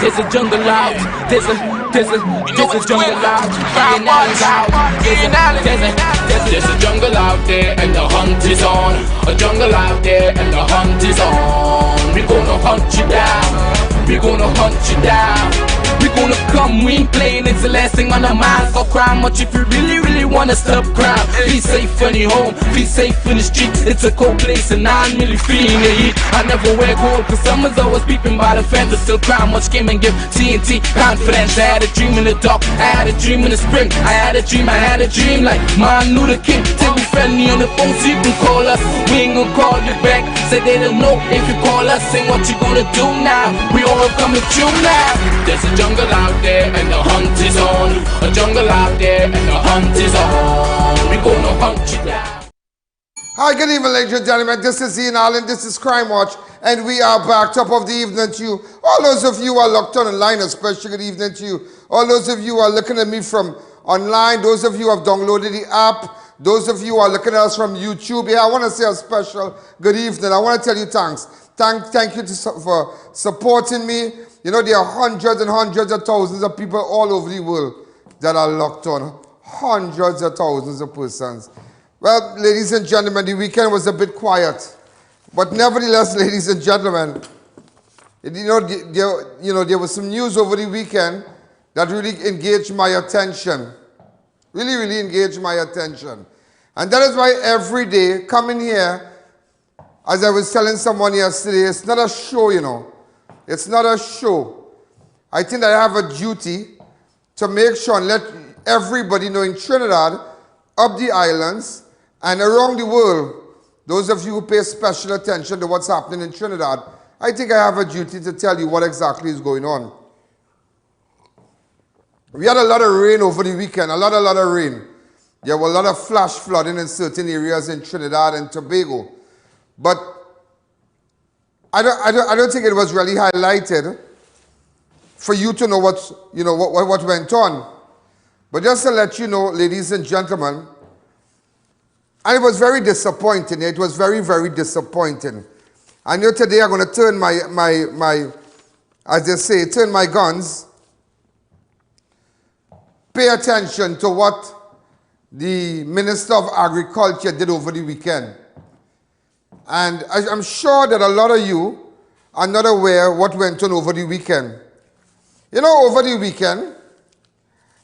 There's a jungle out. There's a jungle out. Ian Alleyne's out. There's a jungle out there and the hunt is on. A jungle out there and the hunt is on. We gonna hunt you down. We gonna hunt you down. We gonna come, we ain't playing, it's the last thing on our minds. For crime much if you really wanna stop crime. Be safe in your home, be safe in the streets. It's a cold place and I'm really feeling the heat. I never wear gold cause someone's always peeping by the fence. But still crime much came and give TNT confidence. I had a dream in the dark, I had a dream in the spring. I had a dream like Martin Luther King. Till we friendly on the phone so you can call us. We ain't gonna call you back. Say they don't know if you call us. Say what you gonna do now. We all coming through now. There's a jungle out there and the hunt is on. A jungle out there and the hunt is on. We gonna hunt you down. Hi, good evening, ladies and gentlemen. This is Ian Alleyne. This is Crime Watch, and we are back. Top of the evening to you. All those of you who are locked on online, especially good evening to you. All those of you who are looking at me from online, those of you who have downloaded the app, those of you who are looking at us from YouTube. Yeah, I want to say a special good evening. I want to tell you thanks. Thank you for supporting me. You know, there are hundreds and hundreds of thousands of people all over the world that are locked on. Hundreds of thousands of persons. Well, ladies and gentlemen, the weekend was a bit quiet. But nevertheless, ladies and gentlemen, there was some news over the weekend that really engaged my attention. Really engaged my attention. And that is why every day, coming here, as I was telling someone yesterday, it's not a show, you know. It's not a show. I think that I have a duty to make sure and let everybody know in Trinidad, up the islands, and around the world, those of you who pay special attention to what's happening in Trinidad, I think I have a duty to tell you what exactly is going on. We had a lot of rain over the weekend, a lot of rain. There were a lot of flash flooding in certain areas in Trinidad and Tobago. But I don't think it was really highlighted for you to know what went on. But just to let you know, ladies and gentlemen, and it was very disappointing. It was very disappointing. I know today I'm going to turn my as they say, turn my guns. Pay attention to what the Minister of Agriculture did over the weekend. And I'm sure that a lot of you are not aware what went on over the weekend. You know, over the weekend,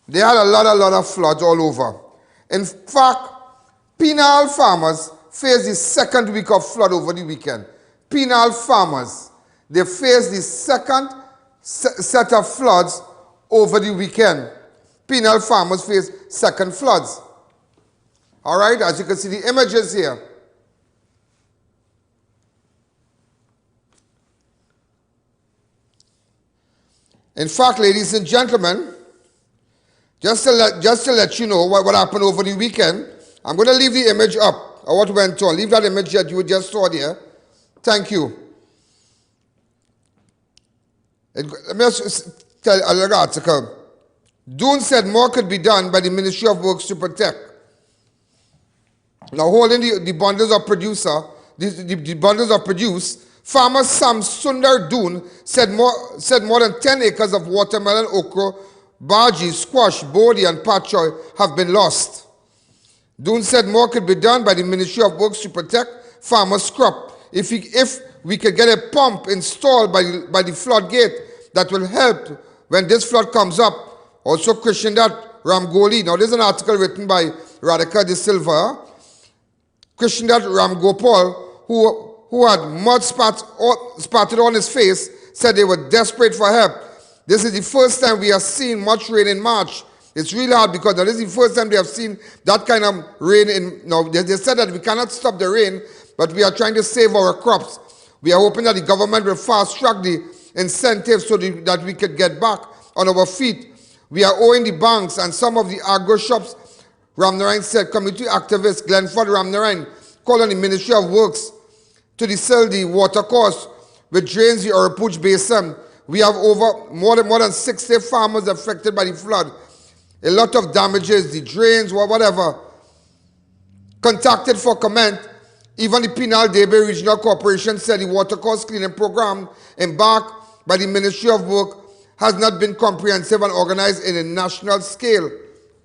they had a lot of floods all over. In fact, PENAL farmers faced the second week of flood over the weekend. PENAL farmers, they faced the second set of floods over the weekend. PENAL farmers faced second floods. All right, as you can see the images here. In fact, ladies and gentlemen, just to let you know what happened over the weekend, I'm going to leave the image up of what went on. Leave that image that you just saw there. Thank you. Let me just tell a little article. Doon said more could be done by the Ministry of Works to protect. Now, holding the bundles of the bundles of produce, farmer Sam Sundar Doon said more than 10 acres of watermelon, okra, bhaji, squash, bodi, and pak choy have been lost. Doon said more could be done by the Ministry of Works to protect farmers' crop. If we could get a pump installed by the floodgate, that will help when this flood comes up. Also, Krishndat Ramgoli. Now, there's an article written by Radhika De Silva. Krishndat Ramgopal, who had mud spattered on his face, said they were desperate for help. This is the first time we have seen much rain in March. It's really hard because this is the first time they have seen that kind of rain. They said that we cannot stop the rain, but we are trying to save our crops. We are hoping that the government will fast-track the incentives so that we could get back on our feet. We are owing the banks and some of the agro shops. Ramnarayan said, community activist Glenford Ramnarayan called on the Ministry of Works to desal the watercourse which drains the Orapuj Basin. We have more than 60 farmers affected by the flood. A lot of damages, the drains, whatever. Contacted for comment, even the Penal Debe Regional Corporation said the watercourse cleaning program embarked by the Ministry of Work has not been comprehensive and organized in a national scale.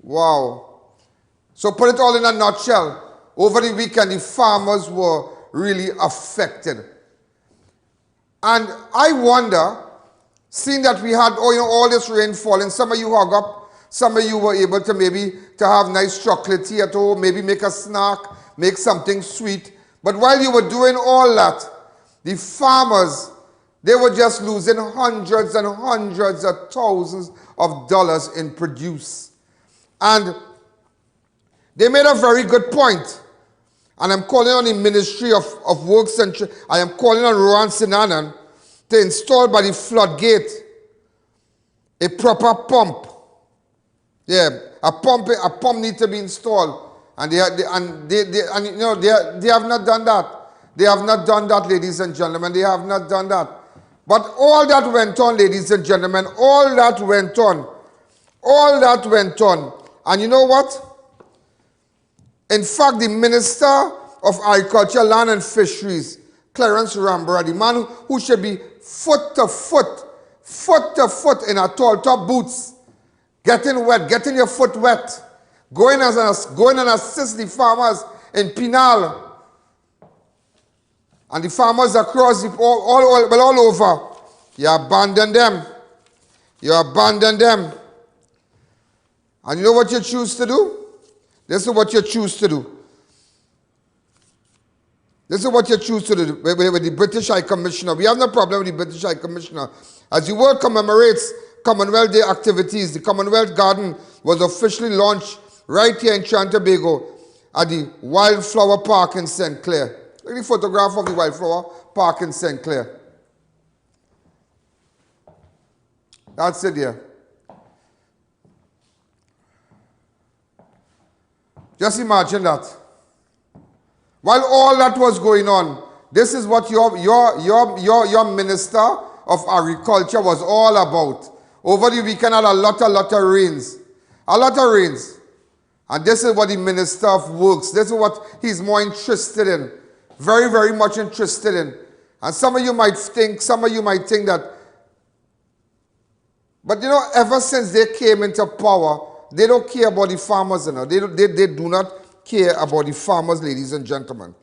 Wow. So put it all in a nutshell. Over the weekend, the farmers were really affected. And I wonder, seeing that we had all this rainfall, and some of you hug up, some of you were able to maybe to have nice chocolate tea at home, maybe make a snack, make something sweet. But while you were doing all that, the farmers, they were just losing hundreds and hundreds of thousands of dollars in produce. And they made a very good point. And I'm calling on the Ministry of Works and I am calling on Rowan Sinanan to install by the floodgate a proper pump. Yeah, a pump needs to be installed. And they have not done that. They have not done that, ladies and gentlemen. They have not done that. But all that went on, ladies and gentlemen, all that went on. All that went on. And you know what? In fact, the Minister of Agriculture, Land and Fisheries, Clarence Rambura, the man who should be foot to foot in a tall top boots, getting wet, getting your foot wet, going and assist the farmers in PENAL. And the farmers across all over, you abandon them. You abandon them. And you know what you choose to do? This is what you choose to do. This is what you choose to do with the British High Commissioner. We have no problem with the British High Commissioner. As the world commemorates Commonwealth Day activities, the Commonwealth Garden was officially launched right here in Trinidad and Tobago at the Wildflower Park in St. Clair. Look at the photograph of the Wildflower Park in St. Clair. That's it there. Just imagine that. While all that was going on, this is what your Minister of Agriculture was all about. Over the weekend had a lot of rains. A lot of rains. And this is what the Minister of Works, this is what he's more interested in. Very, very much interested in. And some of you might think that, but you know, ever since they came into power, they don't care about the farmers, you know. They do not care about the farmers, ladies and gentlemen.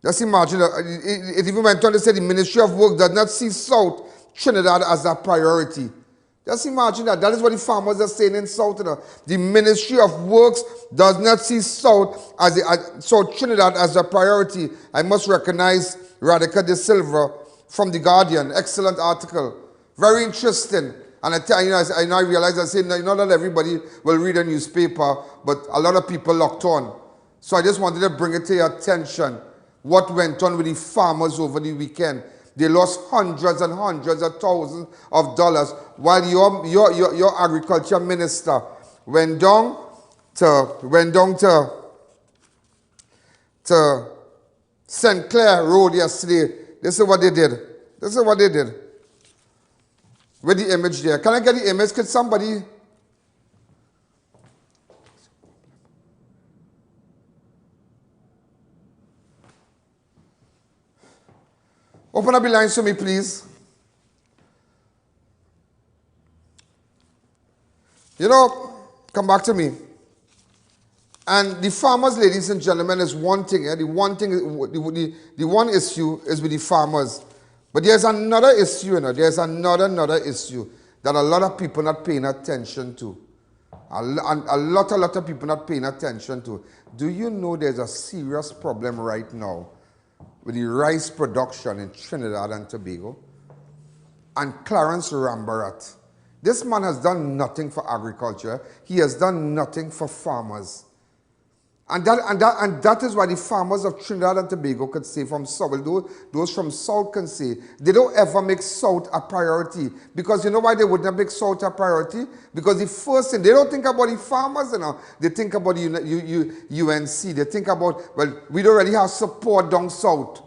Just imagine, it even went on to say the Ministry of Work does not see South Trinidad as a priority. Just imagine that. That is what the farmers are saying in South. You know. The Ministry of Works does not see South Trinidad as a priority. I must recognize Radica De Silva from The Guardian. Excellent article. Very interesting. And I realize I say, not that everybody will read a newspaper, but a lot of people locked on. So I just wanted to bring it to your attention, what went on with the farmers over the weekend. They lost hundreds and hundreds of thousands of dollars, while your agriculture minister went down to St. Clair Road yesterday. This is what they did. This is what they did. With the image there. Can I get the image? Could somebody? Open up the lines to me, please. You know, come back to me. And the farmers, ladies and gentlemen, is one thing. The one issue is with the farmers. But there's another issue, you know. There's another issue that a lot of people not paying attention to. A lot of people not paying attention to. Do you know there's a serious problem right now with the rice production in Trinidad and Tobago? And Clarence Rambura, this man has done nothing for agriculture. He has done nothing for farmers. And that is why the farmers of Trinidad and Tobago could say from South, those from South can say, they don't ever make South a priority. Because you know why they would not make South a priority? Because the first thing, they don't think about the farmers, you know. They think about UNC. They think about, well, we already have support down South.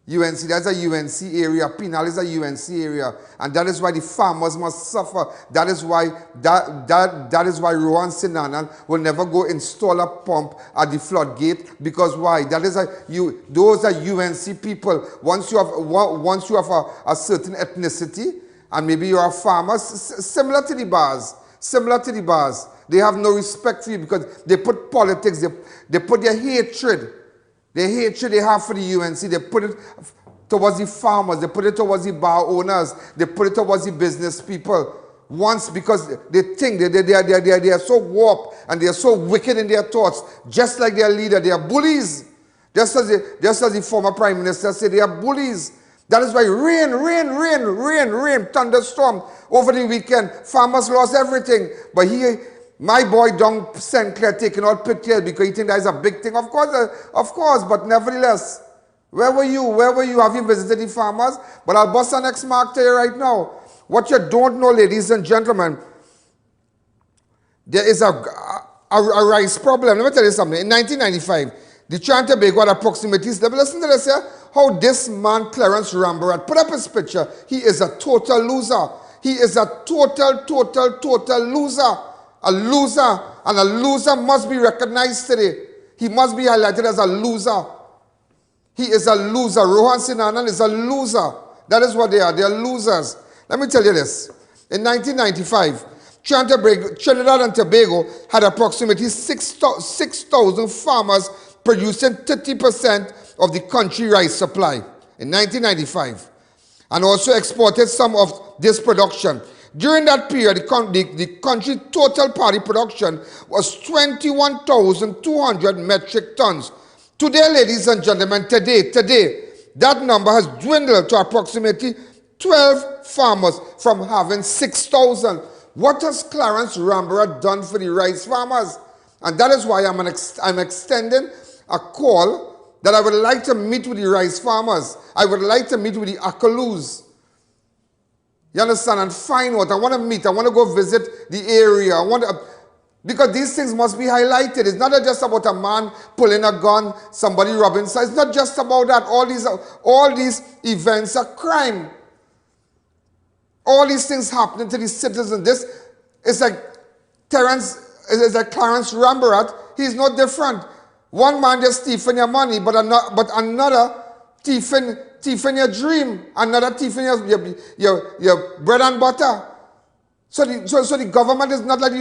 UNC, that's a UNC area. PENAL is a UNC area. And that is why the farmers must suffer. That is why Rowan Sinanan will never go install a pump at the floodgate. Because why? Those are UNC people. Once you have a certain ethnicity, and maybe you're a farmer, similar to the bars, they have no respect for you because they put politics, they put their hatred they have for the UNC, they put it towards the farmers, they put it towards the bar owners, they put it towards the business people. Once, because they think they are so warped and they are so wicked in their thoughts, just like their leader, they are bullies. Just as the former Prime Minister said, they are bullies. That is why rain, thunderstorm over the weekend. Farmers lost everything. But my boy Don St. Clair taking out pictures because he think that is a big thing. Of course, but nevertheless, where were you? Have you visited the farmers? But I'll bust an X mark to you right now. What you don't know, ladies and gentlemen, there is a rice problem. Let me tell you something. In 1995, the Trinidad and Tobago had approximately, listen to this here, how this man, Clarence Rambarat, put up his picture. He is a total loser. He is a total loser. A loser. And a loser must be recognized today. He must be highlighted as a loser. He is a loser. Rohan Sinanan is a loser. That is what they are. They are losers. Let me tell you this. In 1995, Trinidad and Tobago had approximately 6,000 farmers producing 30% of the country rice supply in 1995, and also exported some of this production. During that period, the country's total paddy production was 21,200 metric tons. Today, ladies and gentlemen, today, that number has dwindled to approximately 12 farmers from having 6,000. What has Clarence Rambarat done for the rice farmers? And that is why I'm extending a call that I would like to meet with the rice farmers. I would like to meet with the Akalus. You understand? And find out. I want to meet. I want to go visit the area. Because these things must be highlighted. It's not just about a man pulling a gun, somebody robbing. So it's not just about that. All these events are crime. All these things happening to the citizens. This is like Clarence Rambarat. He's no different. One man just thieving your money, but another thieving your dream, another thieving your bread and butter. So the government is not like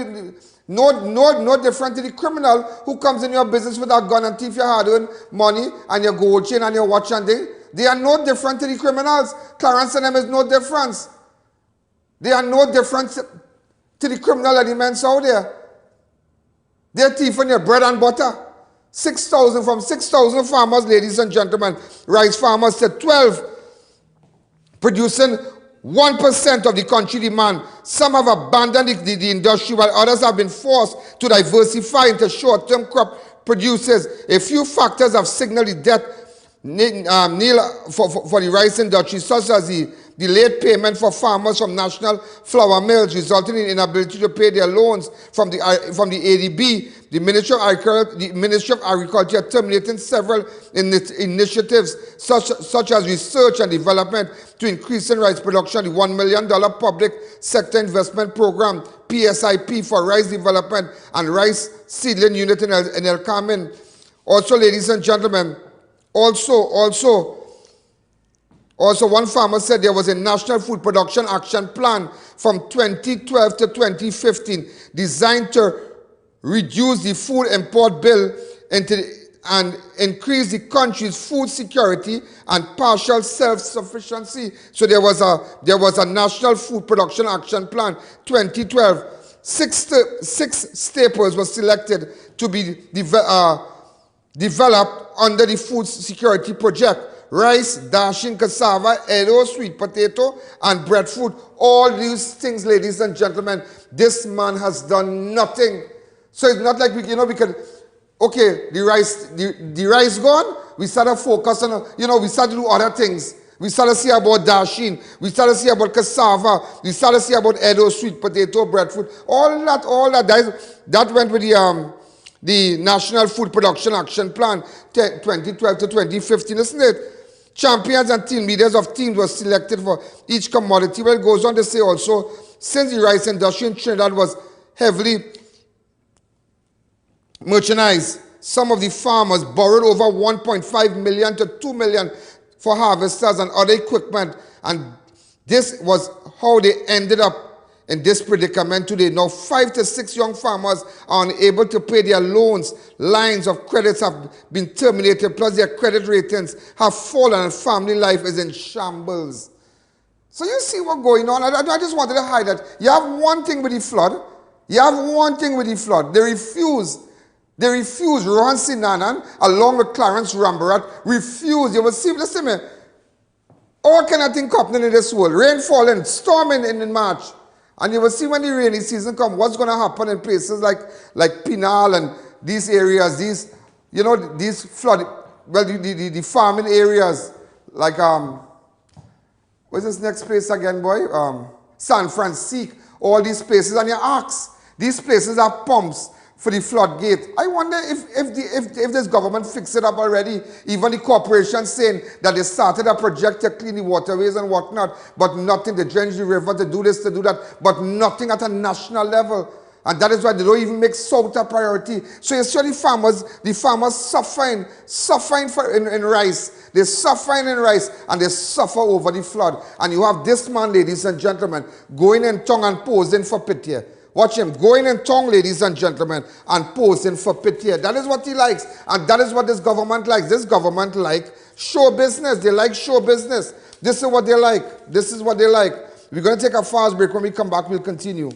no different to the criminal who comes in your business with a gun and thief your hard-earned money and your gold chain and your watch and thing. They are no different to the criminals. Clarence and them is no difference. They are no different to the criminal elements out there. They're thieving your bread and butter. 6,000 farmers, ladies and gentlemen, rice farmers to 12, producing 1% of the country demand. Some have abandoned the industry, while others have been forced to diversify into short-term crop producers. A few factors have signaled the death for the rice industry, such as the late payment for farmers from national flour mills, resulting in inability to pay their loans from the ADB. The Ministry of Agriculture terminating several initiatives such as research and development to increase in rice production. The $1 million public sector investment program, PSIP, for rice development and rice seedling unit in El Carmen. Also, ladies and gentlemen, also, one farmer said there was a National Food Production Action Plan from 2012 to 2015 designed to reduce the food import bill and increase the country's food security and partial self-sufficiency. So there was a National Food Production Action Plan 2012. Six staples were selected to be developed under the Food Security Project: rice, dashing cassava, edo, sweet potato, and breadfruit. All these things, ladies and gentlemen, this man has done nothing. So it's not like we can, okay, the rice gone, we start to focus on, we start to do other things. We start to see about dashing, we start to see about cassava, we start to see about edo, sweet potato, breadfruit. All that went with the National Food Production Action Plan 2012 to 2015, isn't it? Champions and team leaders of teams were selected for each commodity. Well, it goes on to say also, since the rice industry in Trinidad was heavily merchandised, some of the farmers borrowed over 1.5 million to 2 million for harvesters and other equipment, and This was how they ended up in this predicament today. Now 5 to 6 young farmers are unable to pay their loans. Lines of credits have been terminated, plus their credit ratings have fallen and family life is in shambles. So you see what's going on. I just wanted to highlight. You have one thing with the flood. You have one thing with the flood. They refuse. Rohan Sinanan, along with Clarence Rambarat, refuse. You will see, listen to me. All kind of things happening in this world. Rain falling, storming in March. And you will see when the rainy season comes, what's going to happen in places like PENAL and these areas, these flood, well, the farming areas, like, what's this next place again, boy? San Francisco, all these places. And you ask, these places have pumps for the floodgate. I wonder if this government fixed it up already. Even the corporation saying that they started a project to clean the waterways and whatnot, but nothing to drench the river, to do this, to do that, but nothing at a national level. And that is why they don't even make salt a priority. So you see the farmers suffering in rice. They're suffering in rice and they suffer over the flood. And you have this man, ladies and gentlemen, going in tongue and posing for pity. Watch him going in tongue, ladies and gentlemen, and posing for pity. That is what he likes. And that is what this government likes. This government like show business. They like show business. This is what they like. This is what they like. We're going to take a fast break. When we come back, we'll continue.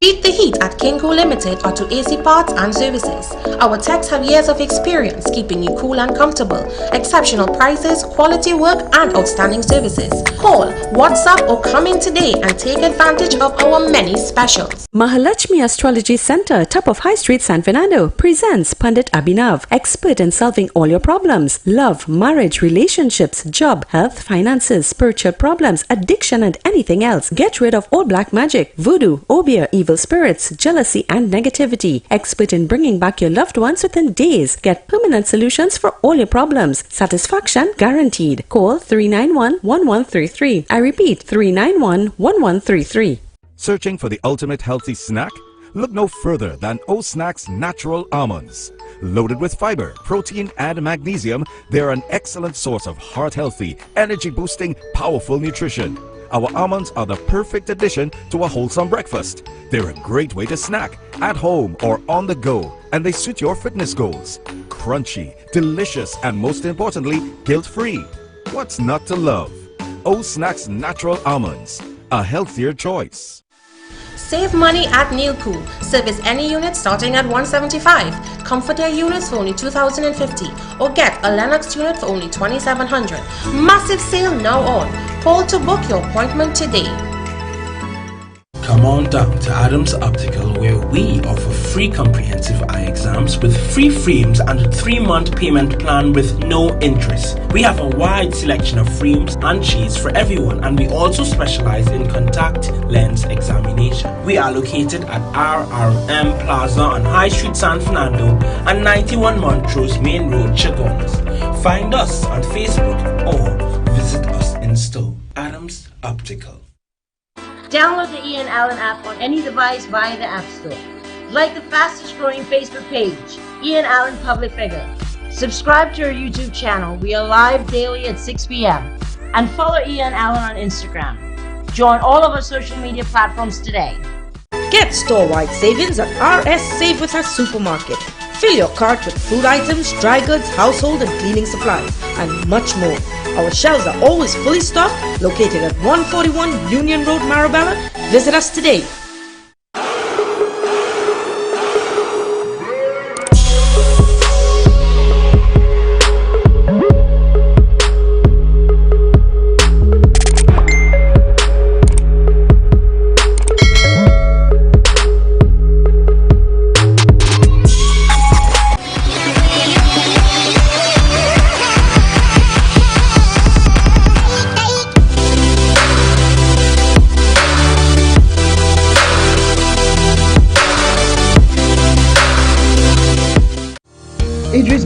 Beat the heat at Kinko Limited Auto AC Parts and Services. Our techs have years of experience keeping you cool and comfortable. Exceptional prices, quality work, and outstanding services. Call, WhatsApp, or come in today and take advantage of our many specials. Mahalakshmi Astrology Center, top of High Street, San Fernando, presents Pandit Abhinav, expert in solving all your problems: love, marriage, relationships, job, health, finances, spiritual problems, addiction, and anything else. Get rid of all black magic, voodoo, obeah, evil spirits, jealousy, and negativity. Expert in bringing back your loved ones within days. Get permanent solutions for all your problems. Satisfaction guaranteed. Call 391-1133. I repeat, 391-1133. Searching for the ultimate healthy snack? Look no further than O-Snack's natural almonds. Loaded with fiber, protein, and magnesium, they're an excellent source of heart-healthy, energy-boosting, powerful nutrition. Our almonds are the perfect addition to a wholesome breakfast. They're a great way to snack, at home or on the go, and they suit your fitness goals. Crunchy, delicious, and most importantly, guilt-free. What's not to love? O-Snack's natural almonds, a healthier choice. Save money at Neilcool. Service any unit starting at $175. Comforter units for only $2,050. Or get a Lennox unit for only $2,700. Massive sale now on. Call to book your appointment today. Come on down to Adams Optical, where we offer free comprehensive eye exams with free frames and a 3-month payment plan with no interest. We have a wide selection of frames and shades for everyone, and we also specialize in contact lens examination. We are located at RRM Plaza on High Street, San Fernando, and 91 Montrose Main Road, Chaguanas. Find us on Facebook or visit us in store. Adams Optical. Download the Ian Alleyne app on any device via the App Store. Like the fastest growing Facebook page, Ian Alleyne Public Figure. Subscribe to our YouTube channel. We are live daily at 6 p.m. And follow Ian Alleyne on Instagram. Join all of our social media platforms today. Get store-wide savings at RS Save With Us Supermarket. Fill your cart with food items, dry goods, household and cleaning supplies, and much more. Our shelves are always fully stocked, located at 141 Union Road, Marabella. Visit us today.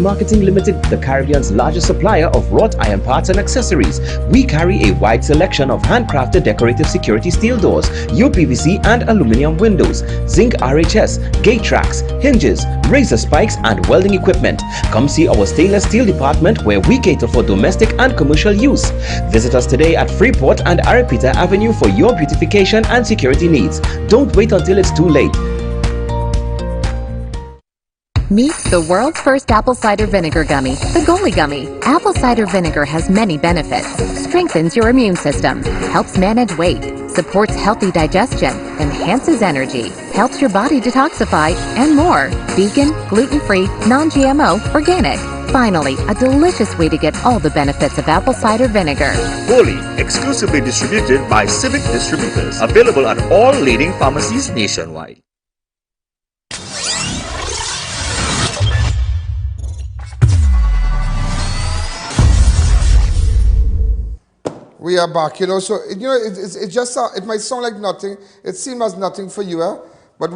Marketing Limited, the Caribbean's largest supplier of wrought iron parts and accessories. We carry a wide selection of handcrafted decorative security steel doors, UPVC and aluminum windows, zinc RHS, gate tracks, hinges, razor spikes and welding equipment. Come see our stainless steel department where we cater for domestic and commercial use. Visit us today at Freeport and Arapita Avenue for your beautification and security needs. Don't wait until it's too late. Meet the world's first apple cider vinegar gummy, the Goalie Gummy. Apple cider vinegar has many benefits. Strengthens your immune system, helps manage weight, supports healthy digestion, enhances energy, helps your body detoxify, and more. Vegan, gluten-free, non-GMO, organic. Finally, a delicious way to get all the benefits of apple cider vinegar. Goalie, exclusively distributed by Civic Distributors. Available at all leading pharmacies nationwide. We are back, so it's just it might sound like nothing. It seems as nothing for you, but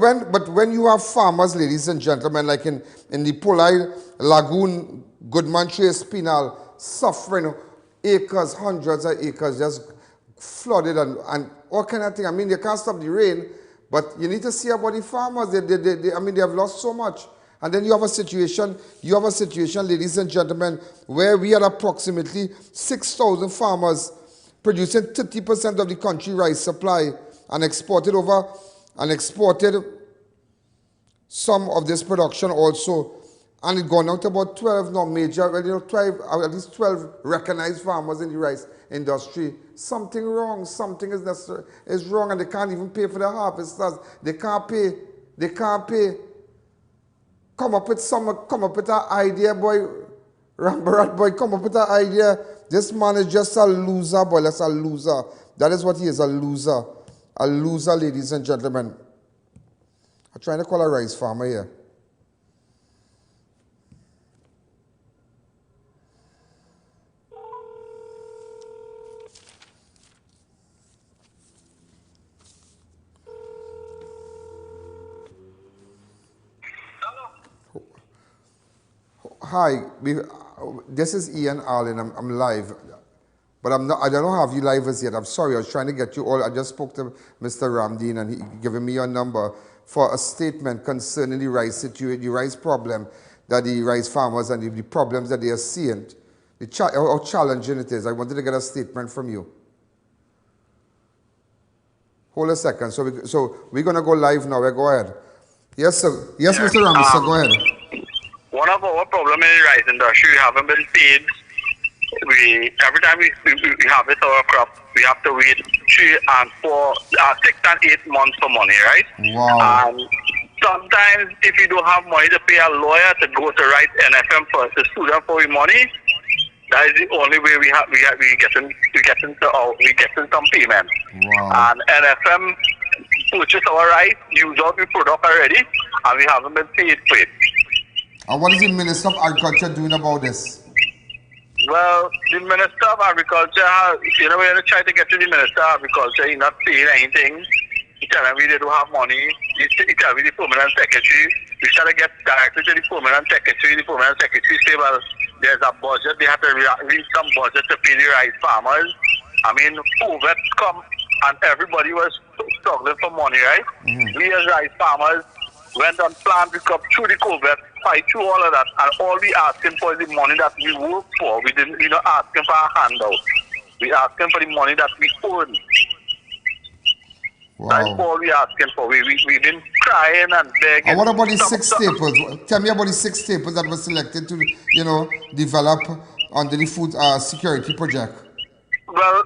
when you have farmers, ladies and gentlemen, like in the Polai Lagoon, Goodman Trace, Penal, suffering acres, hundreds of acres just flooded and all kind of thing. I mean, they can't stop the rain, but you need to see about the farmers. They have lost so much. And then you have a situation, ladies and gentlemen, where we had approximately 6,000 farmers producing 30% of the country rice supply and exported some of this production also. And it gone out to about 12 now major, 12, at least 12 recognized farmers in the rice industry. Something wrong, something is wrong, and they can't even pay for the harvesters. They can't pay. Come up with an idea, boy. Rambarat boy, come up with an idea. This man is just a loser, boy. That's a loser. That is what he is, a loser. A loser, ladies and gentlemen. I'm trying to call a rice farmer here. Hi, this is Ian Alleyne. I'm live, but I don't have you live as yet. I'm sorry. I was trying to get you all. I just spoke to Mr. Ramdeen, and he giving me your number for a statement concerning the rice situation, the rice problem that the rice farmers and the problems that they are seeing, how challenging it is. I wanted to get a statement from you. Hold a second. So we're gonna go live now. Go ahead. Yes, sir. Yes, Mr. Ramdeen. Sir, go ahead. One of our problems in the rice industry, we haven't been paid. Every time we harvest our crop, we have to wait 6 and 8 months for money, right? Wow. And sometimes if you don't have money to pay a lawyer to go to write NFM first to sue them for your money, that is the only way we getting some payment. Wow. And NFM purchase our rice, use all the product already, and we haven't been paid for it. And what is the Minister of Agriculture doing about this? Well, the Minister of Agriculture, when you try to get to the Minister of Agriculture, he's not saying anything. He telling me they don't have money. He tell me the Permanent Secretary. We try to get directly to the Permanent Secretary. The Permanent Secretary say, well, there's a budget. They have to read some budget to pay the rice farmers. I mean, COVID come and everybody was struggling for money, right? Mm-hmm. We as rice farmers went on plant pick up through the COVID, fight through all of that, and all we asking for is the money that we work for. We're not asking for a handout. We asking for the money that we earn. Wow. That's all we asking for. We've been crying and begging. And what about the 6 staples? Tell me about the 6 staples that were selected to, develop under the food security project. Well,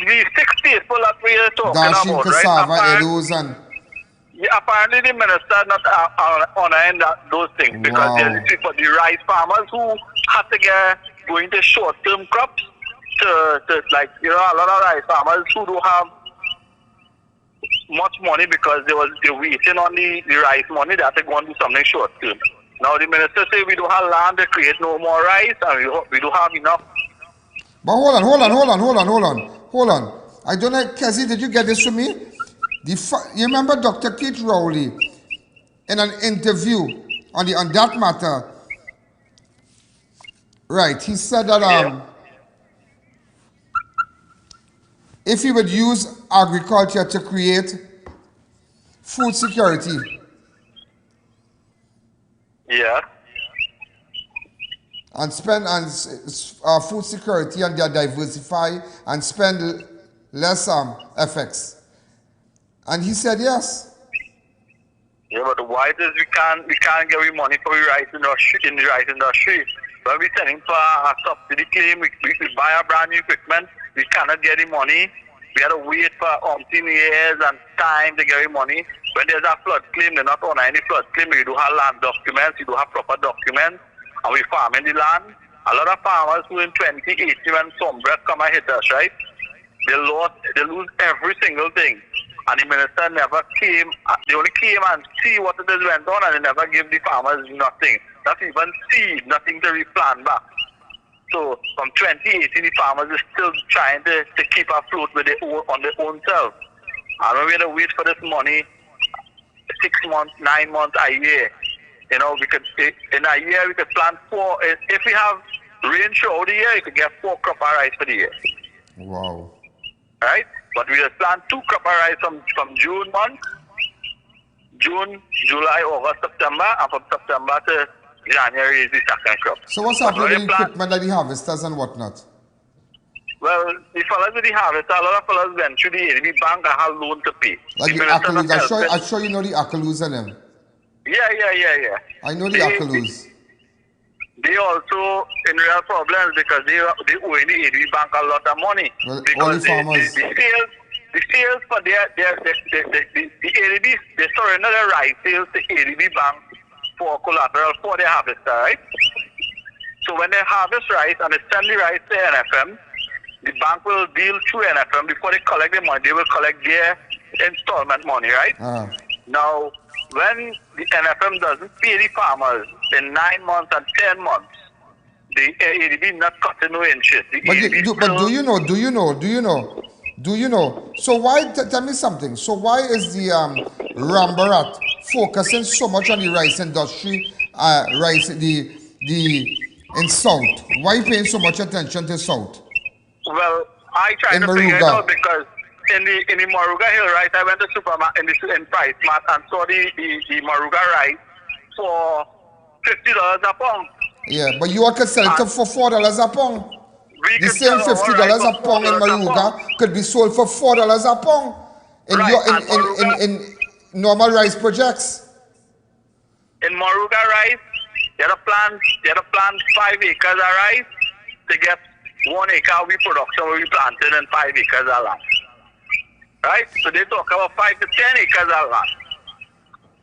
the 6 staples that we are talking Dashing, about, cassava, right? Edos, and... Yeah, apparently the minister not honoring those things because there's for the rice farmers who had to go into short-term crops to a lot of rice farmers who don't have much money because they're waiting on the rice money. They have to go and do something short-term. Now the minister say we don't have land to create no more rice and we don't have enough. But hold on. I don't know, Kezzy, did you get this from me? You remember Dr. Keith Rowley in an interview on that matter Right. He said that if he would use agriculture to create food security. Yeah. And spend on food security and diversify and spend less FX. And he said yes. Yeah, but why does we can't get money for the rice industry in the rice industry? When we sending for a subsidy claim, we buy a brand new equipment, we cannot get the money. We had to wait for umpteen years and time to get the money. When there's a flood claim, they're not on any flood claim. You do have land documents, you do have proper documents, and we farm in the land. A lot of farmers who in 2018 when some breath come and hit us, right? They lose every single thing. And the minister never came, they only came and see what it is went on, and they never give the farmers nothing. Not even seed, nothing to replant back. So from 2018, the farmers are still trying to keep afloat with on their own self. And when we had to wait for this money, 6 months, 9 months, a year, you know, we could, in a year, we could plant 4, if we have rain show the year, you could get 4 crop of rice for the year. Wow. Right? But we just plant 2 crop of rice from June month, June, July, August, September, and from September to January is the second crop. So what's happening with the equipment like the harvesters and whatnot? Well, the fellas with the harvester, a lot of fellas went through the ADB bank and have loan to pay. Like the Akaloos. I'm sure you know the Akaloos and them. Yeah. I know the Akaloos. They also in real problems because they owe the ADB bank a lot of money. Well, because all the farmers. The sales for the ADB, they surrender their rice sales to ADB bank for collateral for their harvester, right? So when they harvest rice and they send the rice to NFM, the bank will deal through NFM. Before they collect the money, they will collect their installment money, right? Now, when the NFM doesn't pay the farmers in 9 months and 10 months, the ADB not cutting no interest. But do you know? So why, tell me something. So why is the Rambarat focusing so much on the rice industry, in South? Why paying so much attention to South? Well, I try to figure it out because in the Moruga Hill rice, I went to supermarket in Price Mart and saw the Moruga rice for $50 a pound. Yeah, but you could sell it for $4 a pound. The same $50 a pound in Moruga could be sold for $4 a pound in normal rice projects. In Moruga rice, you had to plant 5 acres of rice to get 1 acre of production will be planted in 5 acres of land. Right? So they talk about 5 to 10 acres of land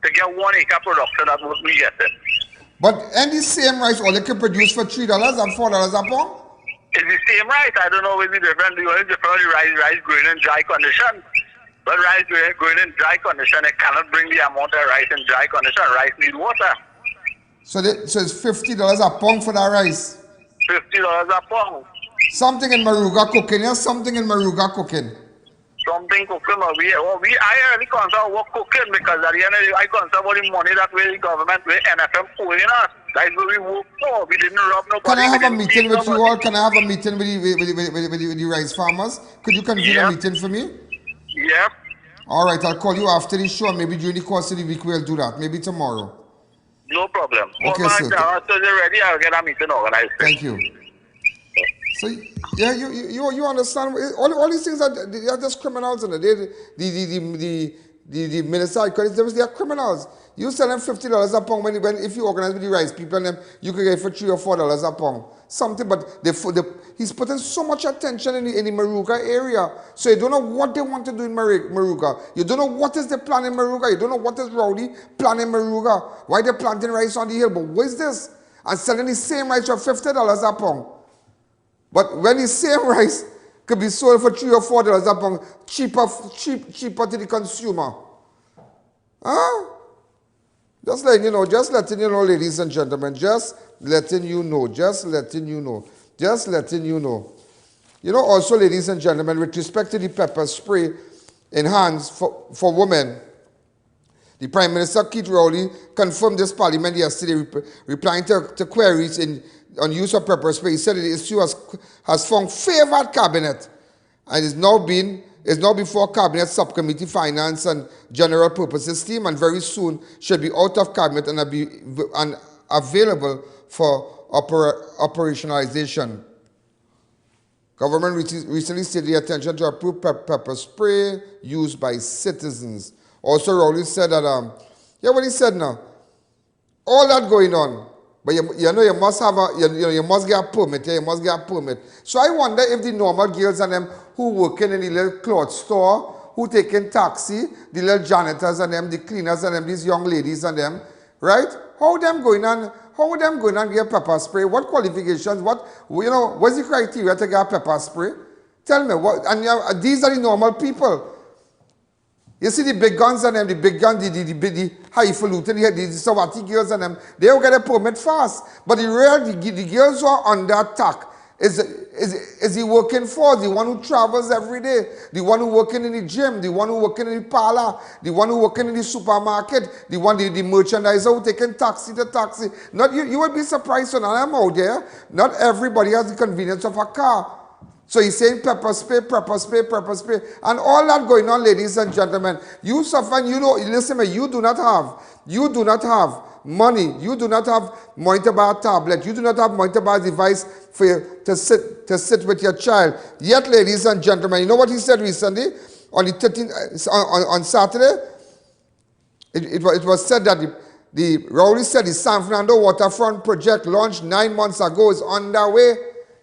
to get 1 acre production that what we get it. But any same rice all they can produce for $3 and $4 a pound? It's the same rice. I don't know if it's different. The only difference is rice growing in dry condition. But rice growing in dry condition, it cannot bring the amount of rice in dry condition. Rice needs water. So it's $50 a pound for that rice? $50 a pound. Something in Moruga cooking, yes? Something in Moruga cooking. Something cooking, I really concerned about cooking because at the end of the day, I concerned about the money that the government, the NFM owing us. That's what we work for. We didn't rob nobody. Can I have a meeting with you all? Can I have a meeting with the rice farmers? Could you convene a meeting for me? Yeah. All right, I'll call you after the show. Maybe during the course of the week we'll do that. Maybe tomorrow. No problem. Okay, sir. So you're ready, I'll get a meeting organized. Thank you. So yeah, you understand? All these things are just criminals, and the minister, they are criminals. You sell them $50 a pound when if you organize with the rice people, and them you could get it for $3 or $4 a pound. Something, but he's putting so much attention in the Moruga area. So you don't know what they want to do in Moruga. You don't know what is the plan in Moruga. You don't know what is ROWLEY plan in Moruga. Why they're planting rice on the hill? But what is this? And selling the same rice for $50 a pound. But when the same rice could be sold for $3 or $4 a pound, cheaper to the consumer. Huh? Just letting you know, ladies and gentlemen, just letting you know. You know, also, ladies and gentlemen, with respect to the pepper spray in hands for women, The Prime Minister, Keith Rowley, confirmed this Parliament yesterday, replying to queries on use of pepper spray. He said the issue has found favoured Cabinet and is now before Cabinet Subcommittee Finance and General Purposes team, and very soon should be out of Cabinet and available for operationalization. Government recently stated the intention to approve pepper spray used by citizens. Also, Rowley said that, what he said now, all that going on, but you must have you must get a permit, you must get a permit. So I wonder if the normal girls and them who working in the little cloth store, who taking taxi, the little janitors and them, the cleaners and them, these young ladies and them, right? How them going on get pepper spray? What qualifications? What's the criteria to get pepper spray? Tell me what. And these are the normal people. You see the big guns and them, the highfalutin, the Sawati girls and them, they will get a permit fast. But the girls who are under attack is he working for? The one who travels every day, the one who working in the gym, the one who working in the parlor, the one who working in the supermarket, the merchandiser who taking taxi to taxi. Not you will be surprised when I'm out there. Not everybody has the convenience of a car. So he's saying pepper spray, and all that going on, ladies and gentlemen. You suffer, listen, you do not have money, you do not have money to buy a tablet, you do not have money to buy a device for you to sit with your child. Yet, ladies and gentlemen, you know what he said recently? On the 13th, on Saturday, it was said that Rowley said the San Fernando waterfront project launched 9 months ago is underway.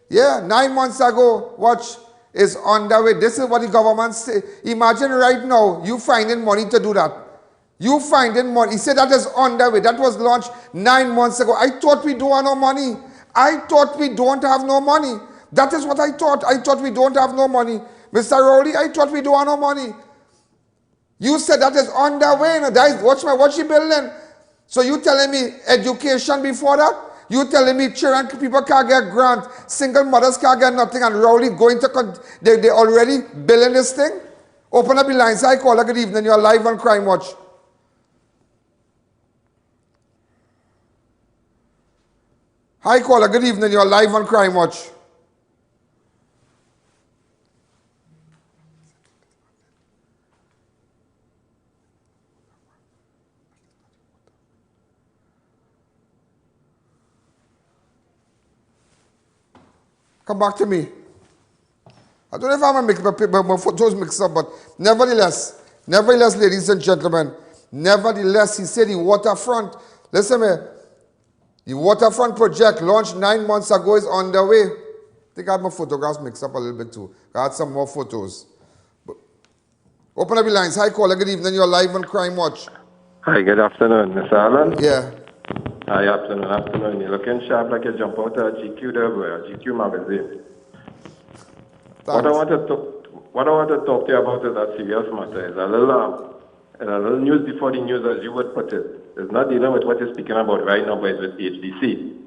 Yeah, 9 months ago, watch, is underway. This is what the government say. Imagine right now, you finding money to do that. You finding money. He said that is underway. That was launched 9 months ago. I thought we don't have no money. I thought we don't have no money. That is what I thought. I thought we don't have no money. Mr. Rowley, I thought we don't have no money. You said that is underway. What's she building? So you telling me education before that? You telling me children, people can't get grant, single mothers can't get nothing, and Rowley going to, they already billing this thing? Open up the lines. Hi, caller, good evening. You're live on Crime Watch. Hi, caller, good evening. You're live on Crime Watch. Come back to me. I don't know if I'm going to make my photos mixed up, but nevertheless, ladies and gentlemen, nevertheless, he said the waterfront, listen to me, the waterfront project launched 9 months ago is underway. I think I had my photographs mixed up a little bit too. I had some more photos. But open up the lines. Hi, caller. Good evening. You're live on Crime Watch. Hi, good afternoon, Mr. Allen. Yeah. Hi, afternoon. You're looking sharp like you jump out of GQ there, GQ magazine. What I want to talk to you about is a serious matter. It's a little news before the news, as you would put it. It's not dealing with what you're speaking about right now, but it's with HDC.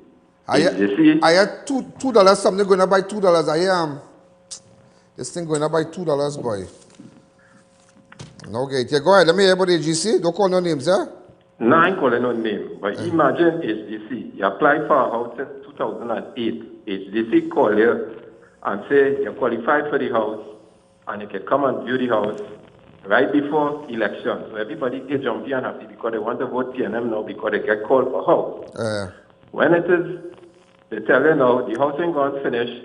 I had $2 something going to buy $2. I am. This thing going to buy $2, boy. Okay, go ahead. Let me hear about HDC. Don't call no names, yeah? No, I ain't calling no name. But imagine HDC. You applied for a house in 2008. HDC call you and say you're qualified for the house and you can come and view the house right before election. So everybody get jumpy and happy because they want to vote PNM now because they get called for house. When it is, they tell you now the house ain't going to finish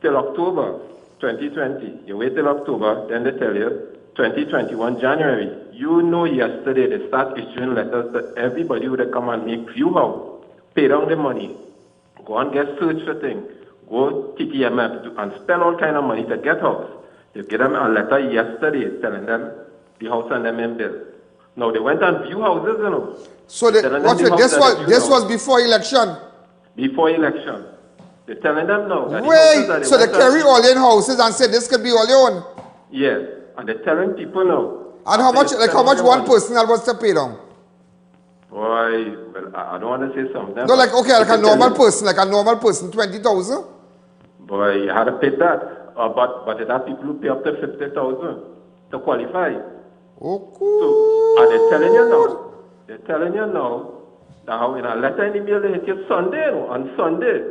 till October 2020. You wait till October, then they tell you 2021 January. You know yesterday they start issuing letters to everybody who they come and make view house, pay down the money, go and get search for things, go TTMF and spend all kind of money to get house. You get them a letter yesterday telling them the house and them in bill. Now they went and view houses, you know. So this was before election? Before election. They're telling them now. Wait, so they carry all in houses and say this could be all your own? Yes, and they're telling people now. And how much one person was to pay down? Boy, well, I don't want to say something. No, like a normal person, 20,000? Boy, you had to pay that. But it has people who pay up to 50,000 to qualify. So, and they're telling you now, that how in a letter in the mail they hit you Sunday, on Sunday,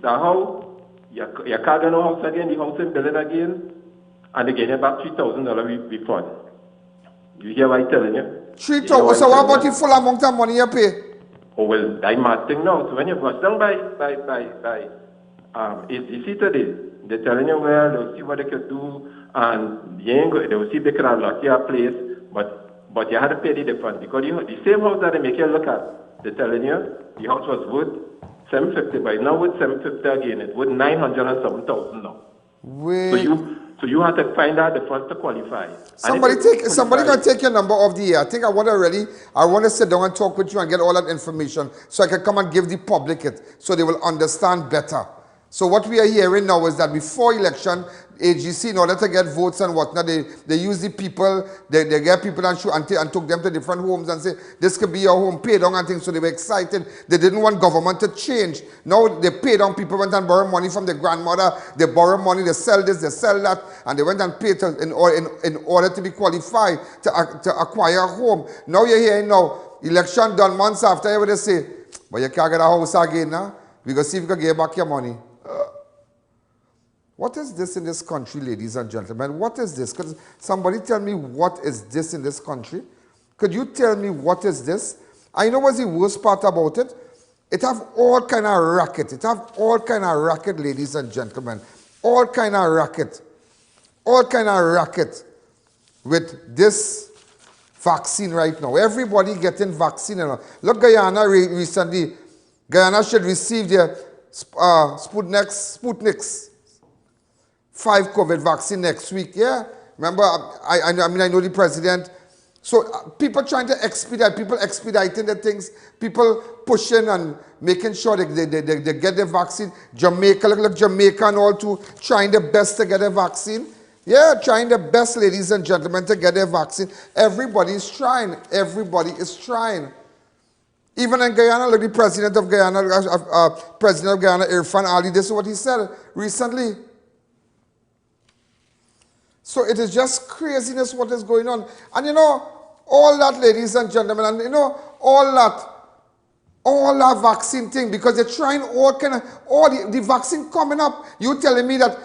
that how you can't get no house again, the house is building again, and they get you back $3,000 refund. You hear what I'm telling you? 3,000. So what about the full amount of money you pay? Oh well, that's mad thing now. So when you go down by ADC today, they're telling you where they'll see what they can do, and they will see if they can unlock your place, but you had to pay the difference because the same house that they make you look at, they're telling you the house was worth $750, but now with $750 again, it's worth $907,000 now. Wait. So you have to find out the funds to qualify. Somebody can take your number off the air. I think I want to sit down and talk with you and get all that information so I can come and give the public it so they will understand better. So what we are hearing now is that before election, AGC, in order to get votes and whatnot, they use the people, they get people and took them to different homes and say, this could be your home, pay down and things. So they were excited. They didn't want government to change. Now they pay down, people went and borrow money from their grandmother, they borrow money, they sell this, they sell that, and they went and paid in order to be qualified to acquire a home. Now you're hearing now, election done months after, everybody say, but you can't get a house again now. We go see if we can get back your money. What is this in this country, ladies and gentlemen? What is this? Could somebody tell me what is this in this country? Could you tell me what is this? I know what's the worst part about it. It have all kind of racket. It have all kind of racket, ladies and gentlemen. All kind of racket. All kind of racket with this vaccine right now. Everybody getting vaccine. Look, Guyana recently. Guyana should receive their Sputniks 5 COVID vaccine next week, yeah? Remember, I know the president. So people trying to expedite, people expediting the things, people pushing and making sure they get the vaccine. Jamaica, look Jamaica and all too, trying the best to get a vaccine. Yeah, trying the best, ladies and gentlemen, to get a vaccine. Everybody is trying. Everybody is trying. Even in Guyana, look, the president of Guyana, Irfan Ali, this is what he said recently. So it is just craziness what is going on. And you know, all that, ladies and gentlemen, and you know, all that vaccine thing, because they're trying all the vaccine coming up. You telling me that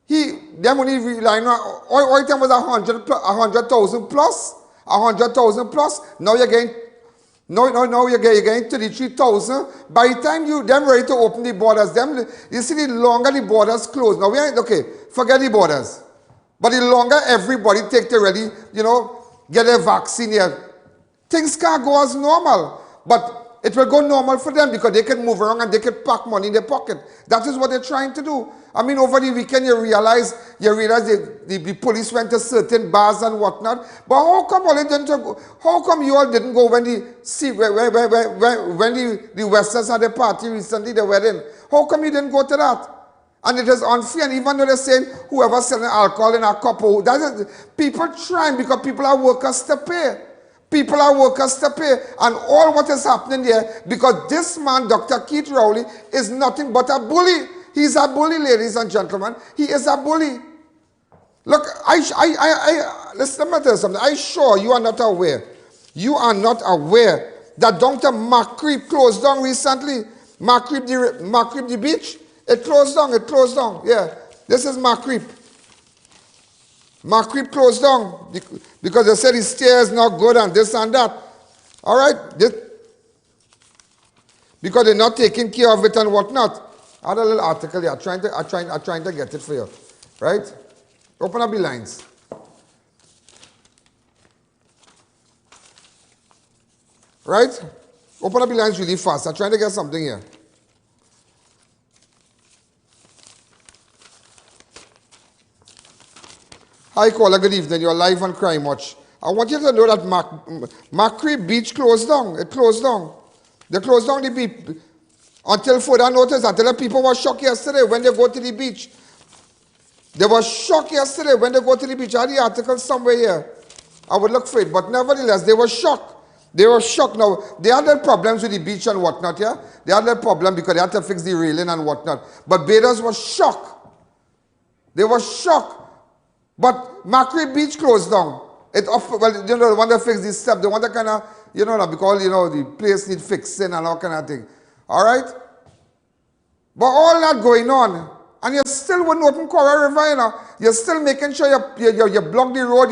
them only relying on, all time was 100,000 plus, 100,000 plus. Now you're getting, no, you're getting 33,000. By the time them ready to open the borders, you see the longer the borders close. Now we ain't, okay, forget the borders. But the longer everybody take to ready, get a vaccine here, things can't go as normal. But it will go normal for them because they can move around and they can pack money in their pocket. That is what they're trying to do. I mean, over the weekend you realize the police went to certain bars and whatnot. But how come you all didn't go when the Westerners had a party recently, the wedding? How come you didn't go to that? And it is unfair. And even though they're saying whoever selling alcohol in a cup, people trying because people are workers to pay. People are workers to pay. And all what is happening there, because this man, Dr. Keith Rowley, is nothing but a bully. He's a bully, ladies and gentlemen. He is a bully. Look, listen, let me tell you something. I'm sure you are not aware. You are not aware that Dr. Macreep closed down recently. Macreep the beach. It closed down, yeah. This is Macreep. Macreep closed down because they said his stay is not good and this and that. All right? Because they're not taking care of it and whatnot. I had a little article here. I'm trying to get it for you. Right? Open up the lines. Right? Open up the lines really fast. I'm trying to get something here. Hi, caller, good evening. You're live on Crime Watch. I want you to know that Macreep Beach closed down. It closed down. They closed down the beach until further notice, until the people were shocked yesterday when they go to the beach. They were shocked yesterday when they go to the beach. I had the article somewhere here. I would look for it, but nevertheless, they were shocked. They were shocked. Now, they had their problems with the beach and whatnot, yeah? They had their problem because they had to fix the railing and whatnot. But bathers were shocked. They were shocked. But Macreep Beach closed down. Well, you know, the one that fix this step, the one that kind of, you know, because, you know, the place need fixing and all kind of thing. All right? But all that going on, and you still wouldn't open Cora River, you know. You're still making sure you block the road,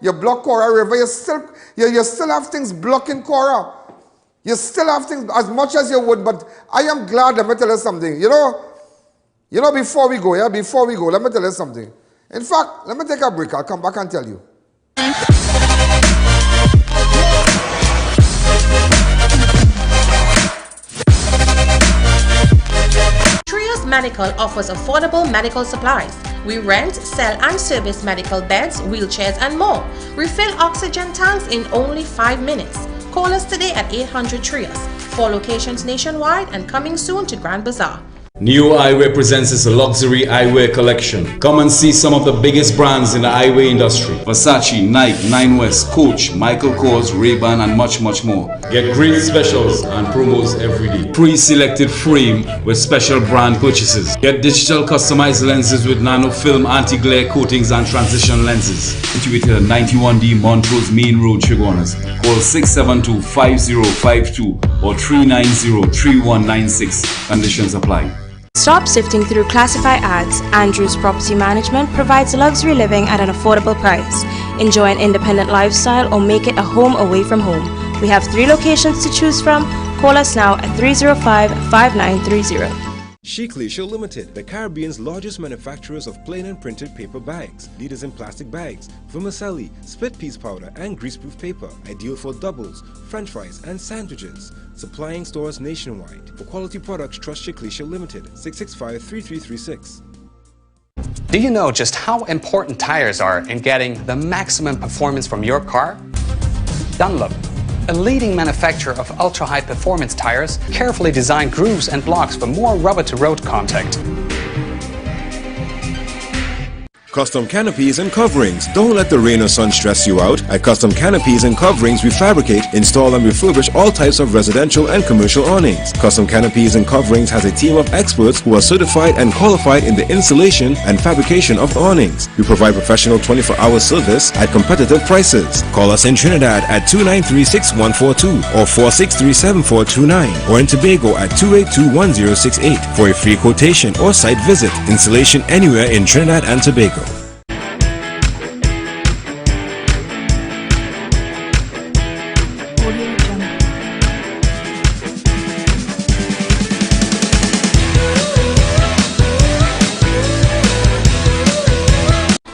you block Cora River. You still have things blocking Cora. You still have things as much as you would, but I am glad. Let me tell you something. You know, before we go, let me tell you something. In fact, let me take a break. I'll come back and tell you. Trios Medical offers affordable medical supplies. We rent, sell and service medical beds, wheelchairs and more. Refill oxygen tanks in only 5 minutes. Call us today at 800 Trios. 4 locations nationwide and coming soon to Grand Bazaar. New Eyewear presents its luxury eyewear collection. Come and see some of the biggest brands in the eyewear industry. Versace, Nike, Nine West, Coach, Michael Kors, Ray-Ban and much more. Get great specials and promos every day. Pre-selected frame with special brand purchases. Get digital customized lenses with nano-film anti-glare coatings and transition lenses. Situated at 91D Montrose Main Road, Chigonas. Call 672-5052 or 390-3196. Conditions apply. Stop sifting through classified ads. Andrews Property Management provides luxury living at an affordable price. Enjoy an independent lifestyle or make it a home away from home. We have 3 locations to choose from. Call us now at 305-5930. Shiklisha Limited, the Caribbean's largest manufacturers of plain and printed paper bags, leaders in plastic bags, vermicelli, split piece powder and greaseproof paper, ideal for doubles, french fries and sandwiches. Supplying stores nationwide. For quality products, trust Shiklisha Limited, 665-3336. Do you know just how important tires are in getting the maximum performance from your car? Dunlop, a leading manufacturer of ultra-high performance tires, carefully designed grooves and blocks for more rubber-to-road contact. Custom canopies and coverings. Don't let the rain or sun stress you out. At Custom Canopies and Coverings, we fabricate, install and refurbish all types of residential and commercial awnings. Custom Canopies and Coverings has a team of experts who are certified and qualified in the installation and fabrication of awnings. We provide professional 24-hour service at competitive prices. Call us in Trinidad at 293-6142 or 463-7429 or in Tobago at 282-1068 for a free quotation or site visit. Installation anywhere in Trinidad and Tobago.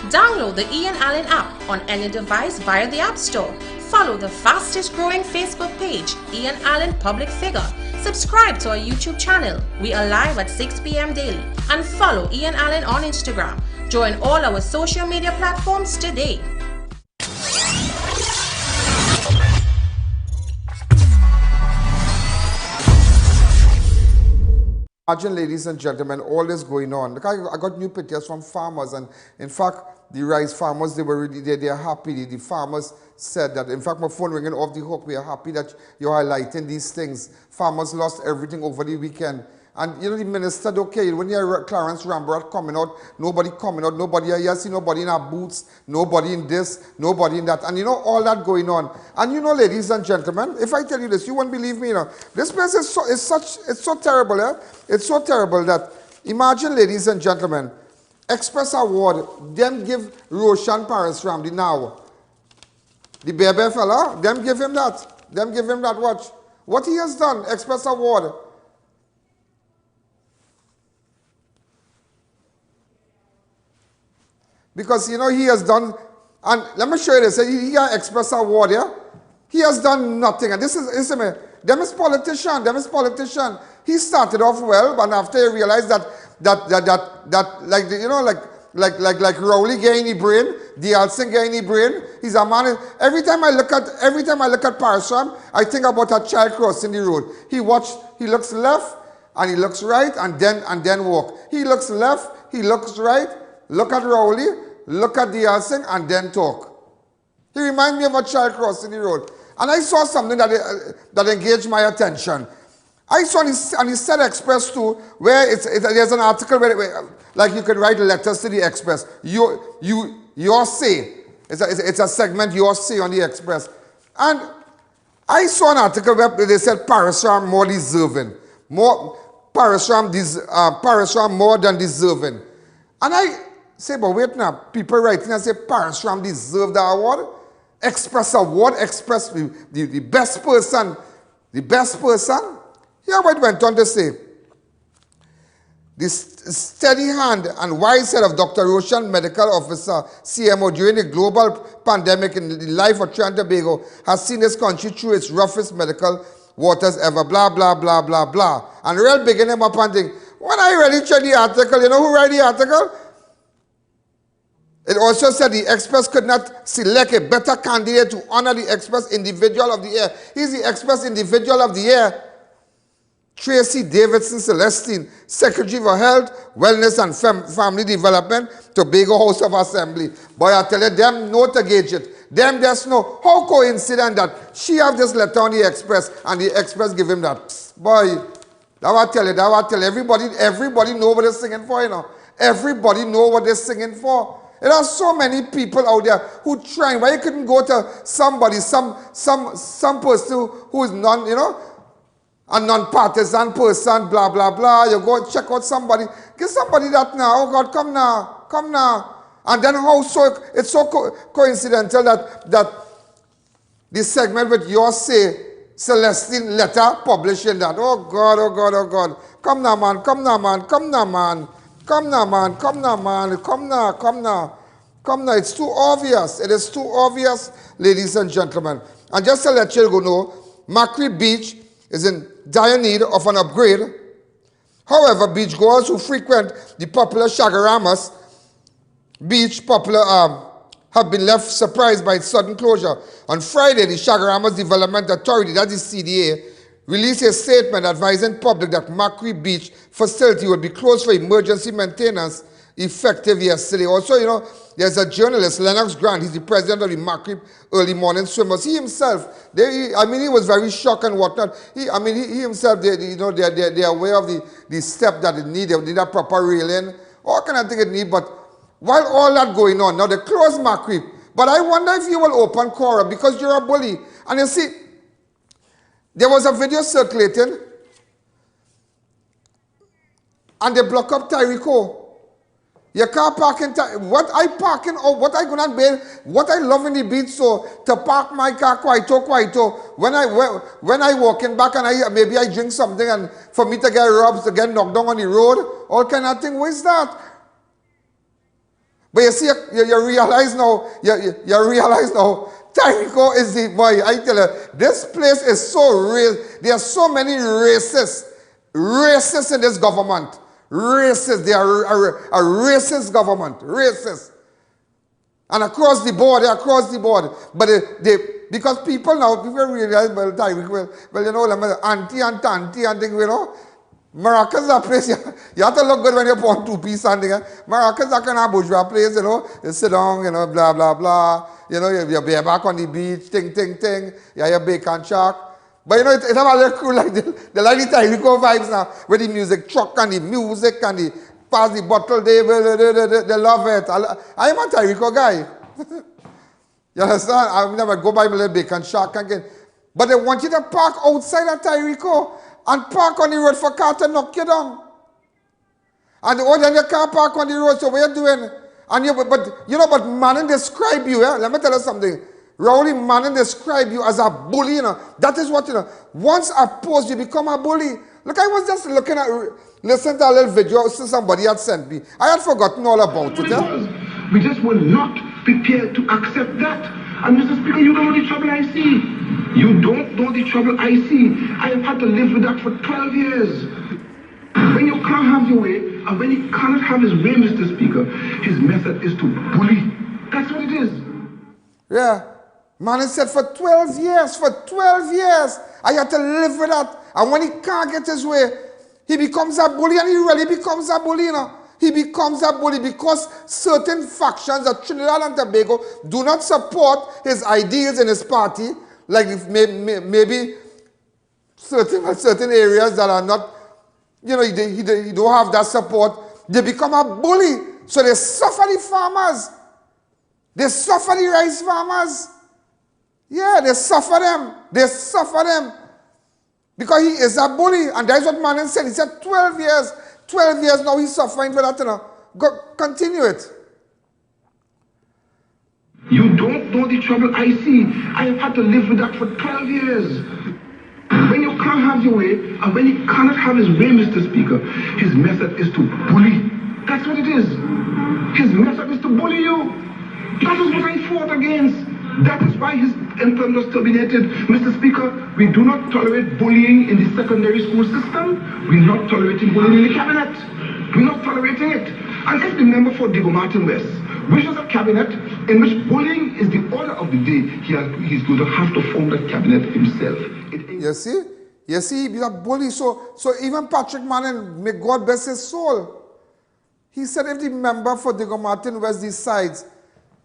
Download the Ian Alleyne app on any device via the App Store. Follow the fastest growing Facebook page, Ian Alleyne Public Figure. Subscribe to our YouTube channel. We are live at 6 p.m. daily. And follow Ian Alleyne on Instagram. Join all our social media platforms today. Imagine, ladies and gentlemen, all this going on. Look, I got new pictures from farmers, and in fact, the rice farmers, they were really, they are happy. The farmers said that, in fact, my phone ringing off the hook. We are happy that you're highlighting these things. Farmers lost everything over the weekend. And, you know, the minister, okay, when you hear Clarence Rambert coming out, nobody, you see nobody in our boots, nobody in this, nobody in that. And, you know, all that going on. And, you know, ladies and gentlemen, if I tell you this, you won't believe me, you know. This place is so terrible, eh? It's so terrible that, imagine, ladies and gentlemen, Express Award, them give Roshan Parasram, the now. The baby fella, them give him that. Them give him that, watch. What he has done, Express Award. Because, you know, he has done, and let me show you this, he got Express Award, yeah? He has done nothing, and this is, listen me, them is politician. He started off well, but after he realized that like, you know, like ROWLEY get any brain, DLC get any brain, he's a man, every time I look at Parasham, I think about a child crossing the road. He looks left, and he looks right, and then walk. He looks left, he looks right, look at ROWLEY, look at DLC, and then talk. He reminds me of a child crossing the road. And I saw something that engaged my attention. I saw on his Said Express too, where there's an article where like you can write letters to the Express. Your say. It's a segment you all see on the Express. And I saw an article where they said Parashram more deserving. Parashram more than deserving. And I say, but wait now, people writing and say Parashram deserve the award. Express award, Express the best person. The best person? Here what went on to say. The steady hand and wise head of Dr. Roshan, medical officer, CMO, during the global pandemic in the life of Trinidad and Tobago, has seen this country through its roughest medical waters ever, blah, blah, blah, blah, blah. And real bigging him up and think, when I really checked the article, you know who wrote the article? It also said the Express could not select a better candidate to honor the Express Individual of the Year. He's the Express Individual of the Year. Tracy Davidson Celestine, Secretary for Health, Wellness and Family Development, Tobago House of Assembly. Boy, I tell you, them know to gauge it. Them just know how coincident that she have this letter on the Express and the Express give him that. Boy, that will tell you, everybody know what they're singing for, you know. Everybody know what they're singing for. There are so many people out there who trying. Why you couldn't go to somebody, some person who is non, you know, a non-partisan person, blah, blah, blah. You go check out somebody. Give somebody that now. Oh, God, come now. Come now. And then how so, it's so coincidental that this segment with your say, Celestine letter publishing that. Oh, God, oh, God, oh, God. Come now, man. Come now, man. Come now, man. Come now, man. Come now, man. Come now. Come now. Come now. It's too obvious. It is too obvious, ladies and gentlemen. And just to let you know, Macquarie Beach is in dire need of an upgrade. However, beachgoers who frequent the popular Shagaramas Beach have been left surprised by its sudden closure. On Friday, the Shagaramas Development Authority, that is CDA, released a statement advising public that Macquarie Beach facility would be closed for emergency maintenance effective yesterday. Also, you know, there's a journalist, Lennox Grant, he's the president of the Macquarie Early Morning Swimmers. He himself, he was very shocked and whatnot. He himself, they're aware of the step that it need. They need a proper railing. All kind of thing it need, but while all that going on, now they close Macquarie. But I wonder if you will open Cora because you're a bully. And you see, there was a video circulating and they block up Tyrico. You can't park in what I park in, or what I gonna be, what I love in the beach, so to park my car quito. When I walking back and maybe I drink something and for me to get robbed, to get knocked down on the road, all kind of thing. What is that? But you see, you realize now, you realize now, Tyrico is the boy. I tell you, this place is so real. There are so many racists in this government. Racist. They are a racist government. Racist. And across the board. But because people realize, well, Tyrico, well, you know, auntie and tanty and things, you know. Maracas is a place, you have to look good when you put on two-piece and things. Maracas is a kind of bourgeois place, you know. You sit down, you know, blah, blah, blah. You know, you be back on the beach, ting. You have your bacon shack. But you know, it have a little cool like they like the Tyrico vibes now. With the music truck and the music and the pass the bottle, they love it. I am a Tyrico guy. You understand? I never go by my little bacon shack again. But they want you to park outside of Tyrico and park on the road for car to knock you down. And then you can't park on the road, so what are you doing? And but Manning describe you, let me tell you something. Rowley Manning describe you as a bully, you know. That is what, you know. Once opposed, you become a bully. Look, I was just listening to a little video somebody had sent me. I had forgotten all about it. Yeah? We just were not prepared to accept that. And Mr. Speaker, you don't know the trouble I see. You don't know the trouble I see. I have had to live with that for 12 years. When you can't have your way, and when he cannot have his way, Mr. Speaker, his method is to bully. That's what it is. Yeah. Man, he said for 12 years, I had to live with that. And when he can't get his way, he becomes a bully, and he really becomes a bully, you know. He becomes a bully because certain factions of Trinidad and Tobago do not support his ideals in his party, like maybe certain areas that are not, you know, he don't have that support. They become a bully, so they suffer the farmers. They suffer the rice farmers. Yeah, they suffer them. They suffer them. Because he is a bully. And that's what Manin said. He said 12 years. 12 years now he's suffering for that. You know. Go, continue it. You don't know the trouble I see. I have had to live with that for 12 years. When you can't have your way, and when he cannot have his way, Mr. Speaker, his method is to bully. That's what it is. His method is to bully you. That is what I fought against. That is why his employment was terminated. Mr. Speaker, we do not tolerate bullying in the secondary school system. We're not tolerating bullying in the cabinet. We're not tolerating it. And if the member for Diego Martin West wishes a cabinet in which bullying is the order of the day, he's going to have to form that cabinet himself. You see? You see, he's a bully. So even Patrick Manning, may God bless his soul. He said if the member for Diego Martin West decides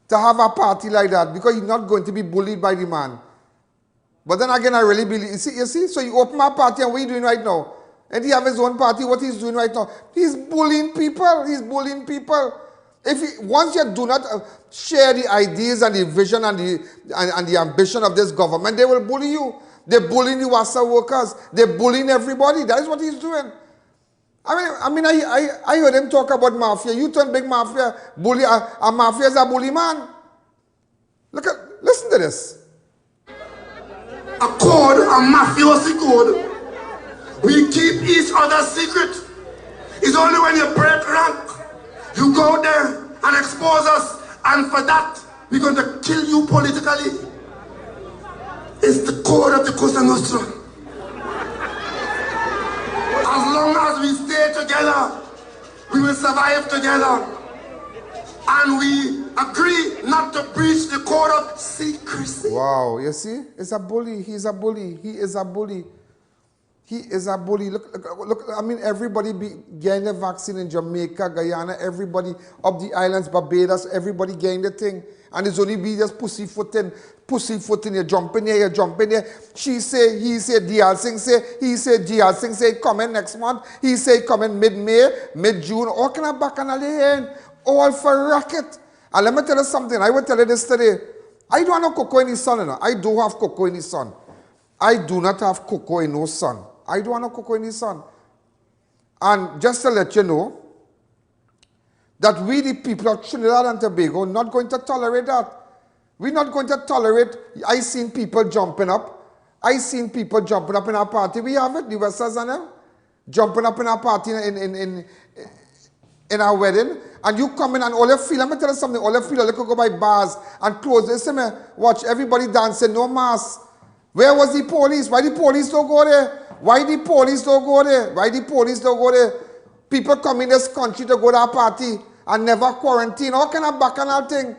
to have a party like that, because he's not going to be bullied by the man. But then again, I really believe, you see? So you open a party, and what are you doing right now? And he have his own party, what he's doing right now? He's bullying people. He's bullying people. Once you do not share the ideas and the vision and the ambition of this government, they will bully you. They're bullying the WASA workers. They're bullying everybody. That is what he's doing. I heard him talk about mafia. You turn big mafia, bully. A mafia is a bully man. Listen to this. A code, a mafiosi code. We keep each other's secret. It's only when you break rank, you go there and expose us, and for that, we're going to kill you politically. It's the code of the Cosa Nostra. As long as we stay together, we will survive together. And we agree not to breach the code of secrecy. Wow, you see? It's a bully. He's a bully. He is a bully. He is a bully. Look, I mean, everybody getting the vaccine in Jamaica, Guyana, everybody up the islands, Barbados, everybody getting the thing. And it's only we just pussyfooting, you jump in here, you jump in here. She say, he say, D.R. Singh say, he say, G.R. Singh say, coming next month. He say, coming mid-May, mid-June. All kind of bacchanal in, all for racket. And let me tell you something, I will tell you this today. I don't have cocoa in the sun, you know. I do have cocoa in the sun. I do not have cocoa in no sun. I don't have cocoa in the sun. And just to let you know, that we, the people of Trinidad and Tobago, not going to tolerate that. We're not going to tolerate. I seen people jumping up. I seen people jumping up in our party. We have it, the Westers and them, jumping up in our party in our wedding. And you come in and all you feel, let me tell you something, all you feel, you could go by bars and close. Listen, man, watch everybody dancing, no mask. Where was the police? Why the police don't go there? Why the police don't go there? Why the police don't go there? People come in this country to go to a party and never quarantine, all kind of bacchanal thing.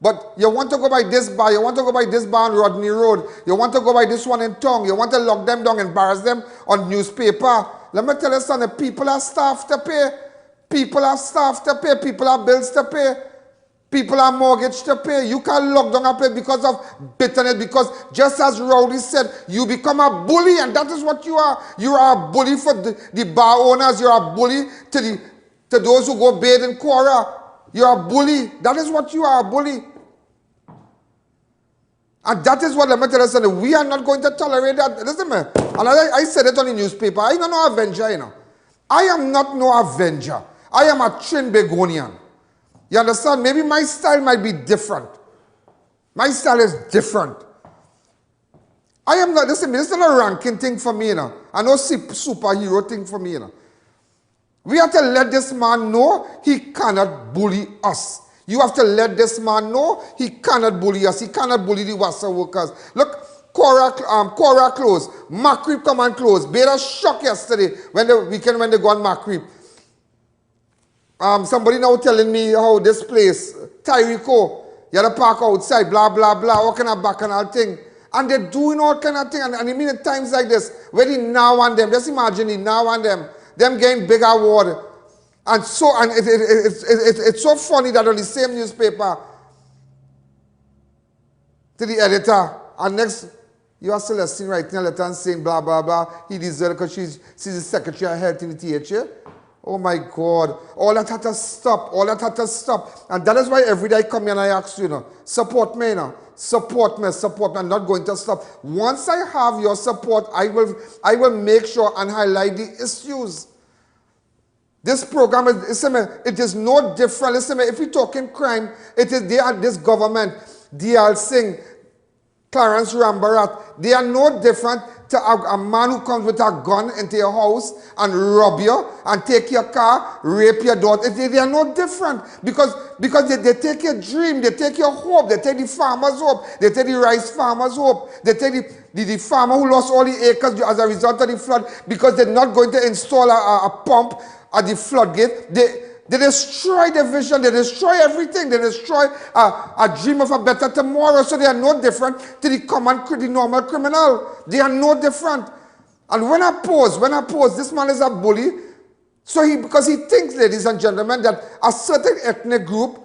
But you want to go by this bar, you want to go by this bar on Rodney Road, you want to go by this one in Tong, you want to lock them down, embarrass them on newspaper. Let me tell you something, people have staff to pay. People have staff to pay, people have bills to pay. People have mortgage to pay. You can't lock down a place because of bitterness, because just as ROWLEY said, you become a bully, and that is what you are. You are a bully for the bar owners, you are a bully to those who go bathe in Quora. You're a bully. That is what you are, a bully. And that is what, let me tell you something, we are not going to tolerate that. Listen, man, and I said it on the newspaper, I am not no avenger, you know. I am not no avenger. I am a Trinbagonian. You understand? Maybe my style might be different. My style is different. I am not, listen, this is not a ranking thing for me, you know. I know superhero thing for me, you know. We have to let this man know he cannot bully us. You have to let this man know he cannot bully us. He cannot bully the WASA workers. Look, Quora closed. Macreep come and close. Beta shock yesterday when the weekend when they go on Macreep. Somebody now telling me how this place, Tyrico, you have to park outside, blah, blah, blah, all kind of bacchanal thing. And they're doing all kind of thing. And I mean at times like this, where the now and them, just imagine the now and them getting big award. And so, and it's so funny that on the same newspaper, to the editor, and next, you are Celestine writing a letter and saying blah, blah, blah, he deserves because she's the secretary of health in the THA. Oh my God, all that had to stop, all that had to stop. And that is why every day I come here and I ask you, support me, support me, I'm not going to stop. Once I have your support, I will make sure and highlight the issues. This program, it is no different. Listen, if you're talking crime, it is this government, D.L. Singh, Clarence Rambarat, they are no different to a man who comes with a gun into your house and rob you and take your car, rape your daughter. They are no different because they take your dream, they take your hope, they take the farmer's hope, they take the rice farmer's hope, they take the farmer who lost all the acres as a result of the flood because they're not going to install a pump at the floodgate. They destroy the vision, they destroy everything, they destroy a dream of a better tomorrow. So they are no different to the normal criminal. They are no different. And when I pose, this man is a bully. So because he thinks, ladies and gentlemen, that a certain ethnic group,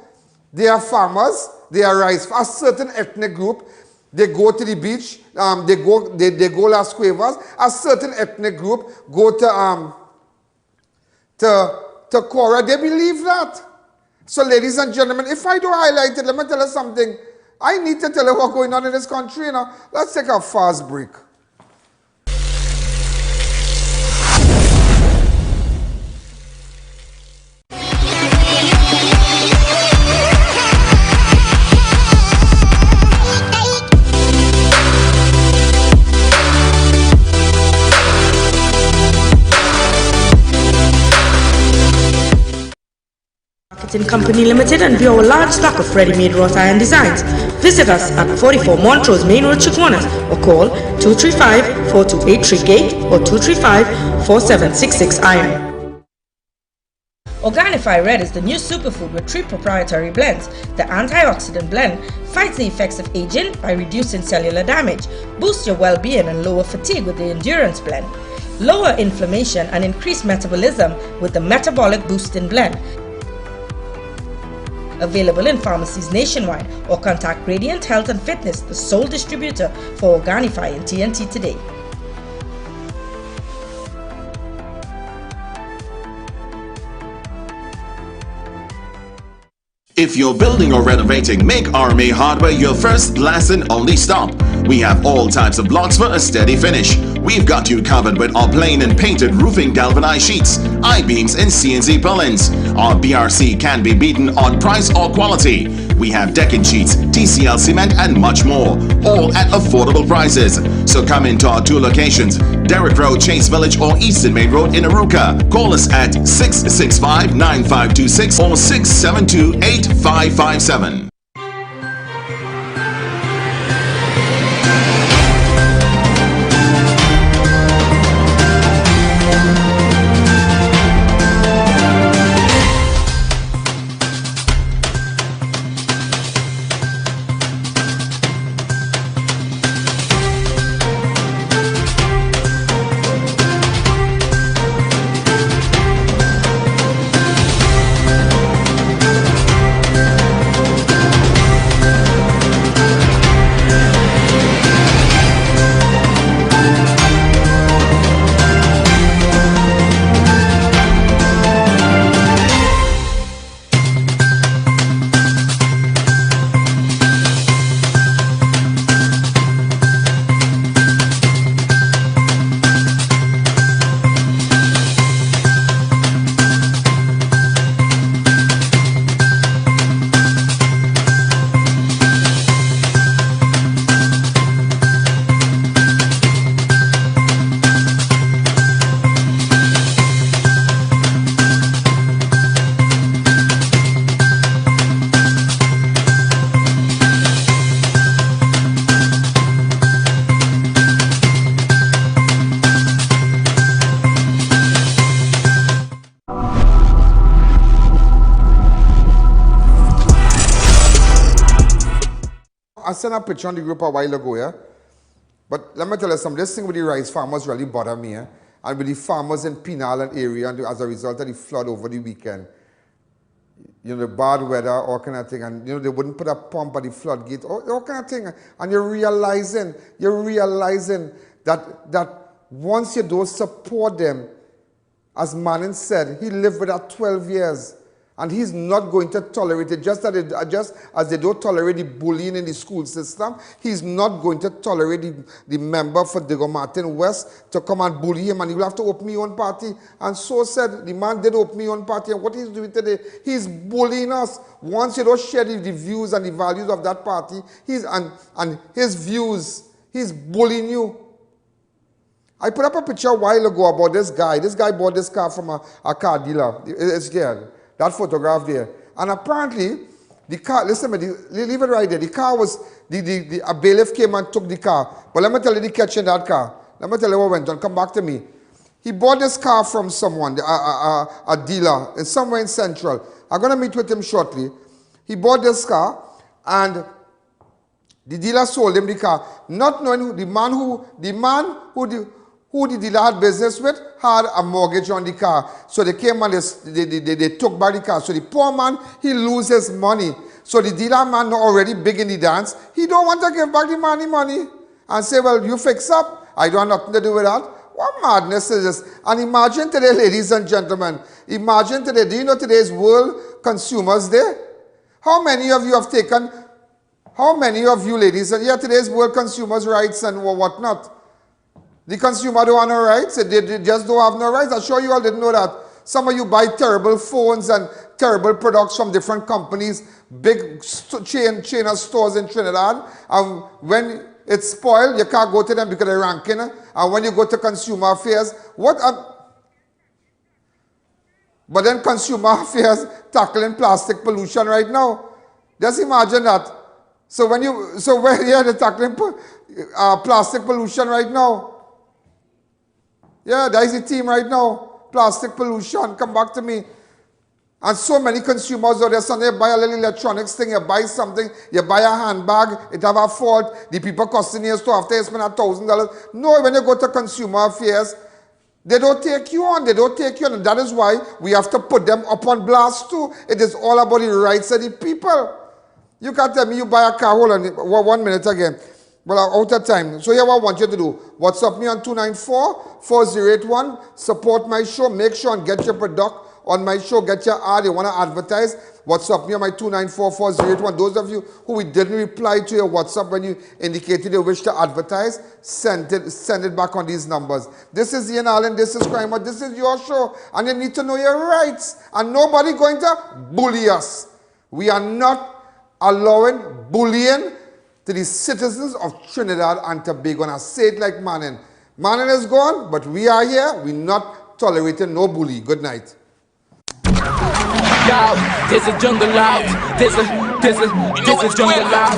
they are farmers, they are rice, a certain ethnic group, they go to the beach, they go Las Cuevas, a certain ethnic group go to Cora, they believe that. So ladies and gentlemen, if I don't highlight it, let me tell you something. I need to tell you what's going on in this country. Let's take a fast break. Company Limited and view our large stock of ready-made wrought iron designs. Visit us at 44 Montrose Main Road, Chaguanas, or call 235-4283-GATE or 235-4766-IRON. Organifi Red is the new superfood with 3 proprietary blends. The antioxidant blend fights the effects of aging by reducing cellular damage, boosts your well-being and lower fatigue with the endurance blend, lower inflammation and increase metabolism with the metabolic boosting blend. Available in pharmacies nationwide, or contact Radiant Health and Fitness, the sole distributor for Organifi and TNT today. If you're building or renovating, make RMA Hardware your first, last and only stop. We have all types of blocks for a steady finish. We've got you covered with our plain and painted roofing galvanized sheets, I-beams and CNC purlins. Our BRC can be beaten on price or quality. We have decking sheets, TCL cement and much more, all at affordable prices. So come into our 2 locations, Derrick Road, Chase Village or Eastern Main Road in Arouca. Call us at 665-9526 or 672-8557. I sent a picture on the group a while ago, yeah? But let me tell you something, this thing with the rice farmers really bother me, yeah? And with the farmers in PENAL and area, and as a result of the flood over the weekend, the bad weather, all kind of thing, and they wouldn't put a pump at the floodgate, all kind of thing. And you're realizing that once you don't support them, as Manning said, he lived with that 12 years. And he's not going to tolerate it, just as they don't tolerate the bullying in the school system. He's not going to tolerate the member for Diego Martin West to come and bully him, and he will have to open his own party. And so said, the man did open his own party, and what he's doing today, he's bullying us. Once you don't share the views and the values of that party, and his views, he's bullying you. I put up a picture a while ago about this guy. This guy bought this car from a car dealer. It's there. That photograph there. And apparently, the car, listen to me, leave it right there. The car was, a bailiff came and took the car. But let me tell you the catch in that car. Let me tell you what went on. Come back to me. He bought this car from someone, a dealer, somewhere in Central. I'm going to meet with him shortly. He bought this car, and the dealer sold him the car, not knowing who the dealer had business with had a mortgage on the car. So they came and they took back the car. So the poor man, he loses money. So the dealer man already big in the dance. He don't want to give back the money and say, well, you fix up. I don't have nothing to do with that. What madness is this? And imagine today, ladies and gentlemen, imagine today, do you know today's World Consumers Day? How many of you have taken, how many of you ladies, and yeah, today's World Consumers' Rights and whatnot. The consumer don't have no rights. They just don't have no rights. I'm sure you all didn't know that. Some of you buy terrible phones and terrible products from different companies, big chain of stores in Trinidad. And when it's spoiled, you can't go to them because they're ranking. And when you go to consumer affairs, but then consumer affairs tackling plastic pollution right now. Just imagine that. So when they're tackling plastic pollution right now. Yeah, that is the team right now. Plastic pollution, come back to me. And so many consumers out there, so they buy a little electronics thing, you buy something, you buy a handbag, it have a fault, the people costing you so after you spend $1,000. No, when you go to consumer affairs, they don't take you on, and that is why we have to put them up on blast too. It is all about the rights of the people. You can't tell me you buy a car, hold on, 1 minute again. Well, I'm out of time. So here what I want you to do. WhatsApp me on 294-4081. Support my show. Make sure and get your product on my show. Get your ad. You want to advertise? WhatsApp me on my 294-4081. Those of you who we didn't reply to your WhatsApp when you indicated you wish to advertise, send it back on these numbers. This is Ian Alleyne. This is Crime. This is your show. And you need to know your rights. And nobody going to bully us. We are not allowing bullying to the citizens of Trinidad and Tobago. And I say it like Manning. Manning is gone, but we are here. We're not tolerating no bully. Good night. Yo, there's a jungle out. There's a jungle out.